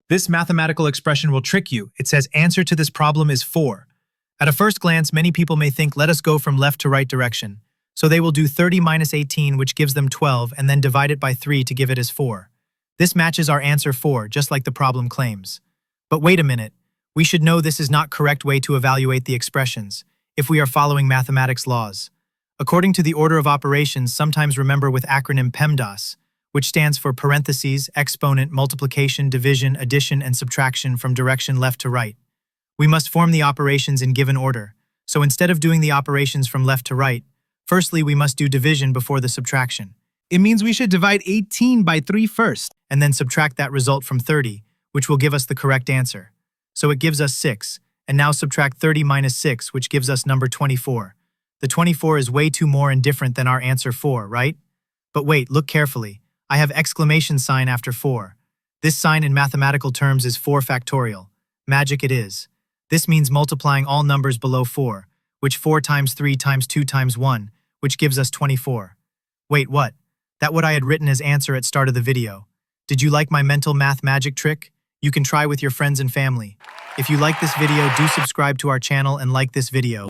This mathematical expression will trick you. It says answer to this problem is 4. At a first glance, many people may think let us go from left to right direction. So they will do 30 minus 18, which gives them 12, and then divide it by 3 to give it as 4. This matches our answer 4, just like the problem claims. But wait a minute. We should know this is not correct way to evaluate the expressions, if we are following mathematics laws. According to the order of operations, sometimes remember with acronym PEMDAS, which stands for parentheses, exponent, multiplication, division, addition, and subtraction from direction left to right. We must form the operations in given order. So instead of doing the operations from left to right, firstly we must do division before the subtraction. It means we should divide 18 by 3 first, and then subtract that result from 30, which will give us the correct answer. So it gives us 6, and now subtract 30 minus 6, which gives us number 24. The 24 is way too more and different than our answer 4, right? But wait, look carefully. I have exclamation sign after 4. This sign in mathematical terms is 4 factorial. Magic it is. This means multiplying all numbers below 4, which 4 times 3 times 2 times 1, which gives us 24. Wait, what? That what I had written as answer at start of the video. Did you like my mental math magic trick? You can try with your friends and family. If you like this video, do subscribe to our channel and like this video.